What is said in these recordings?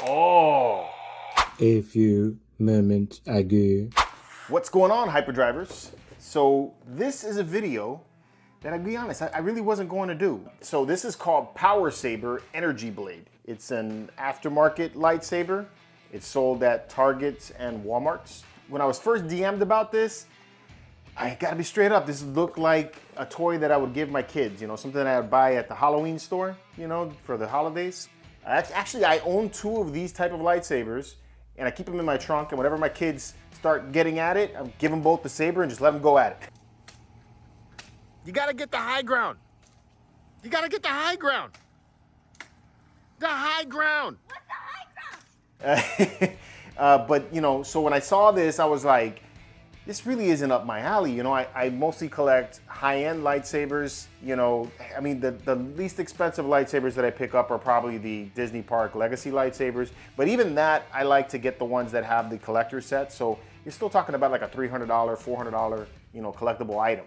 Oh. A few moments ago. What's going on, Hyperdrivers? So this is a video that, I'll be honest, I really wasn't going to do. So this is called Power Saber Energy Blade. It's an aftermarket lightsaber. It's sold at Targets and Walmarts. When I was first DM'd about this, I gotta be straight up, this looked like a toy that I would give my kids, you know, something that I would buy at the Halloween store, you know, for the holidays. Actually, I own 2 of these type of lightsabers, and I keep them in my trunk, and whenever my kids start getting at it, I'll give them both the saber and just let them go at it. You gotta get the high ground. You gotta get the high ground. The high ground. What's the high ground? But, you know, so when I saw this, I was like, this really isn't up my alley. You know, I mostly collect high-end lightsabers. You know, I mean, the least expensive lightsabers that I pick up are probably the Disney Park Legacy lightsabers. But even that, I like to get the ones that have the collector set. So you're still talking about like a $300, $400, you know, collectible item.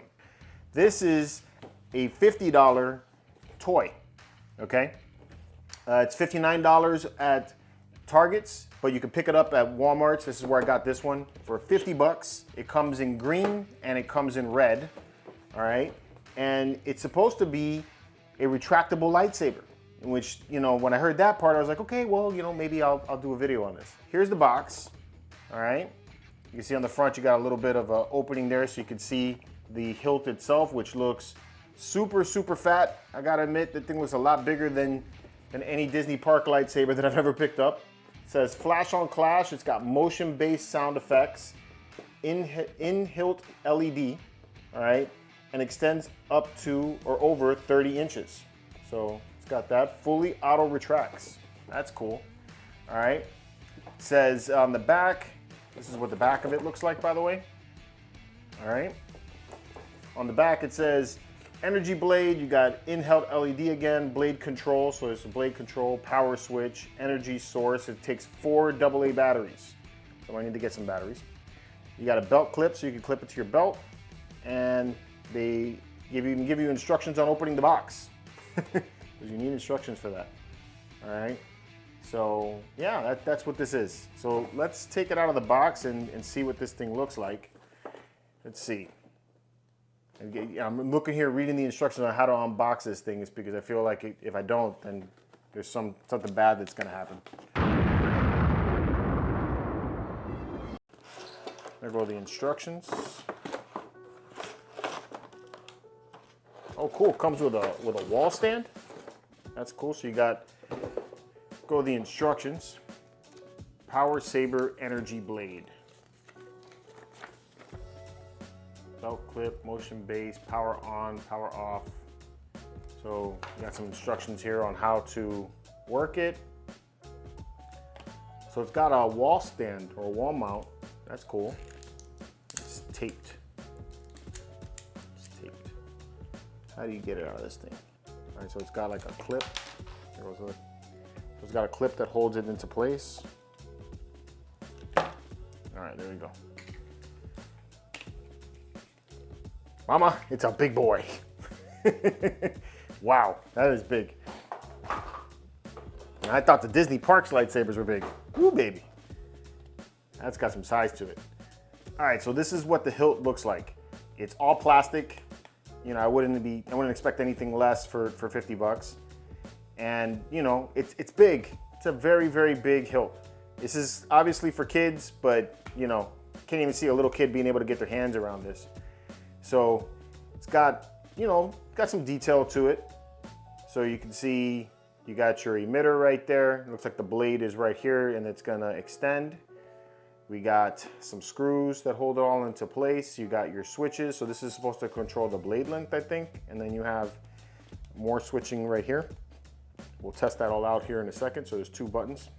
This is a $50 toy, okay? It's $59 at Targets, but you can pick it up at Walmart's. This is where I got this one for 50 bucks. It comes in green and it comes in red, all right? And it's supposed to be a retractable lightsaber, in which, you know, when I heard that part, I was like, okay, well, you know, maybe I'll do a video on this. Here's the box, all right? You can see on the front, you got a little bit of an opening there so you can see the hilt itself, which looks super, super fat. I gotta admit, the thing looks a lot bigger than any Disney Park lightsaber that I've ever picked up. It says flash on clash. It's got motion-based sound effects, in hilt LED, all right, and extends up to or over 30 inches. So it's got that, fully auto retracts. That's cool, all right. It says on the back, this is what the back of it looks like, by the way, all right. On the back it says energy blade. You got in-hilt LED again, blade control, so there's a blade control, power switch, energy source. It takes 4 AA batteries, so I need to get some batteries. You got a belt clip, so you can clip it to your belt, and they even give you instructions on opening the box, because you need instructions for that. All right, so yeah, that's what this is. So let's take it out of the box and see what this thing looks like. Let's see. I'm looking here, reading the instructions on how to unbox this thing, is because I feel like if I don't, then there's something bad that's gonna happen. There go the instructions. Oh, cool! Comes with a wall stand. That's cool. So you got go the instructions. Power Saber Energy Blade. Belt clip, motion base, power on, power off. So you got some instructions here on how to work it. So it's got a wall stand or a wall mount. That's cool. It's taped. It's taped. How do you get it out of this thing? All right, so it's got like a clip. There goes so it's got a clip that holds it into place. All right, there we go. Mama, it's a big boy. Wow, that is big. And I thought the Disney Parks lightsabers were big. Ooh, baby. That's got some size to it. All right, so this is what the hilt looks like. It's all plastic. You know, I wouldn't expect anything less for 50 bucks. And you know, it's big. It's a very, very big hilt. This is obviously for kids, but you know, can't even see a little kid being able to get their hands around this. So it's got, you know, got some detail to it. So you can see you got your emitter right there. It looks like the blade is right here and it's gonna extend. We got some screws that hold it all into place. You got your switches. So this is supposed to control the blade length, I think. And then you have more switching right here. We'll test that all out here in a second. So there's 2 buttons.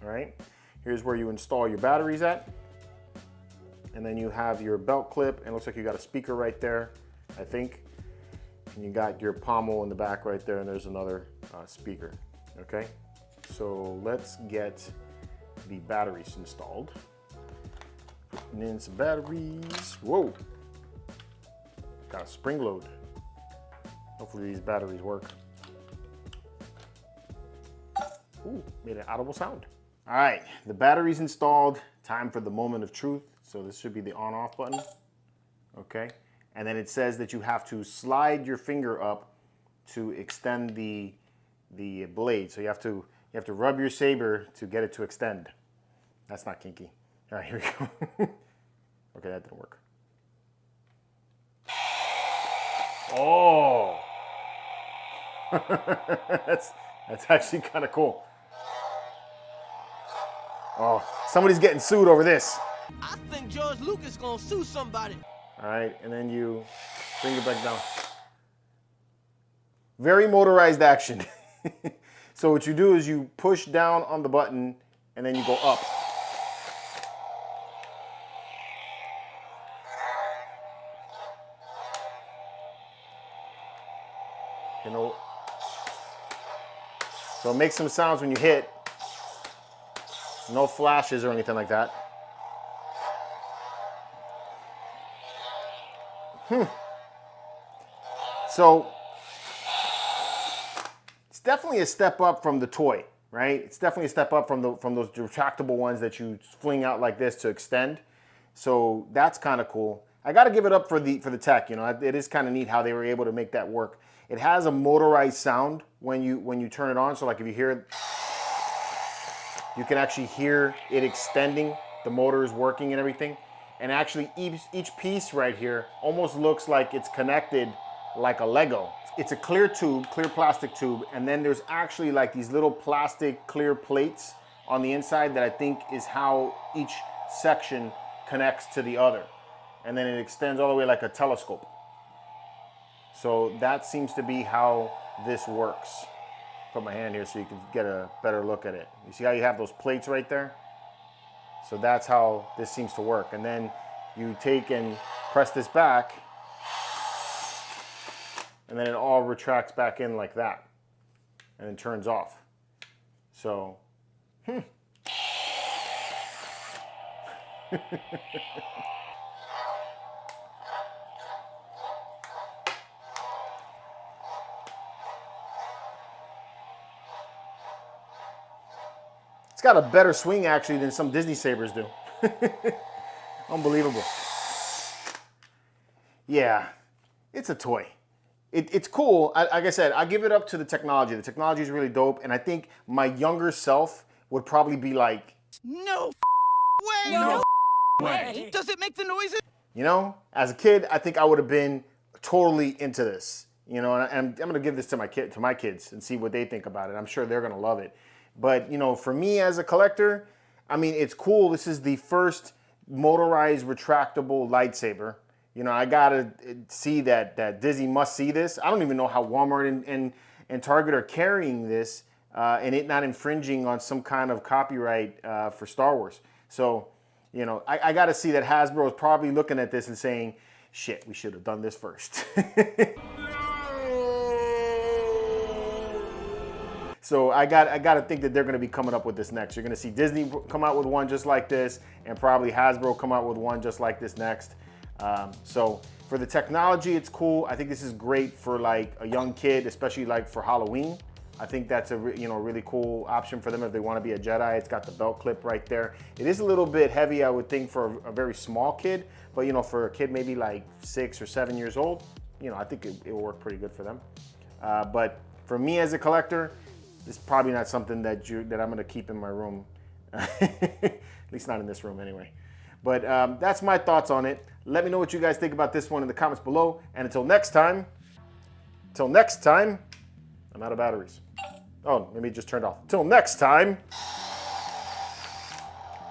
All right, here's where you install your batteries at. And then you have your belt clip, and it looks like you got a speaker right there, I think. And you got your pommel in the back right there, and there's another speaker, okay? So let's get the batteries installed. Putting in some batteries. Whoa, got a spring load. Hopefully these batteries work. Ooh, made an audible sound. All right, the battery's installed. Time for the moment of truth. So this should be the on-off button. Okay, and then it says that you have to slide your finger up to extend the blade. So you have to rub your saber to get it to extend. That's not kinky. All right, here we go. Okay, that didn't work. Oh, that's actually kind of cool. Oh, somebody's getting sued over this. I think George Lucas gonna sue somebody. All right, and then you bring it back down. Very motorized action. So what you do is you push down on the button and then you go up. You know, so it makes some sounds when you hit. No flashes or anything like that. So it's definitely a step up from the toy, right? It's definitely a step up from those retractable ones that you fling out like this to extend. So that's kind of cool. I got to give it up for the tech. You know, it is kind of neat how they were able to make that work. It has a motorized sound when you turn it on. So like if you hear it, you can actually hear it extending. The motor is working and everything. And actually each piece right here almost looks like it's connected like a Lego. It's a clear tube, clear plastic tube, and then there's actually like these little plastic clear plates on the inside that I think is how each section connects to the other. And then it extends all the way like a telescope. So that seems to be how this works. Put my hand here so you can get a better look at it. You see how you have those plates right there? So that's how this seems to work. And then you take and press this back, and then it all retracts back in like that, and then turns off. So, it's got a better swing actually than some Disney sabers do. Unbelievable. Yeah, it's a toy. It's cool. Like I said, I give it up to the technology. The technology is really dope, and I think my younger self would probably be like, No way! No way! Does it make the noises? you know, as a kid, I think I would have been totally into this. You know, and I'm gonna give this to my kids and see what they think about it. I'm sure they're gonna love it. But you know, for me as a collector, I mean, it's cool. This is the first motorized retractable lightsaber. You know, I gotta see that Disney must see this. I don't even know how Walmart and Target are carrying this and it not infringing on some kind of copyright for Star Wars. So, you know, I gotta see that Hasbro is probably looking at this and saying, shit, we should have done this first. So I got to think that they're going to be coming up with this next. You're going to see Disney come out with one just like this, and probably Hasbro come out with one just like this next. So for the technology, it's cool. I think this is great for like a young kid, especially like for Halloween. I think that's a really cool option for them if they want to be a Jedi. It's got the belt clip right there. It is a little bit heavy, I would think, for a very small kid, but you know, for a kid maybe like 6 or 7 years old, you know, I think it will work pretty good for them. But for me as a collector, it's probably not something that I'm going to keep in my room. At least not in this room anyway. But that's my thoughts on it. Let me know what you guys think about this one in the comments below. And until next time, I'm out of batteries. Oh, maybe it just turned off. Till next time,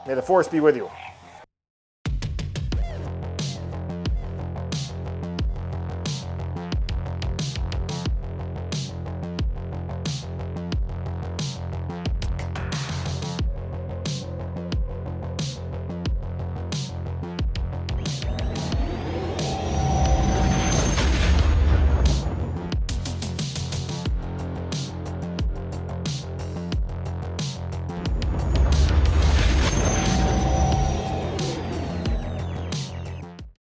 may the force be with you.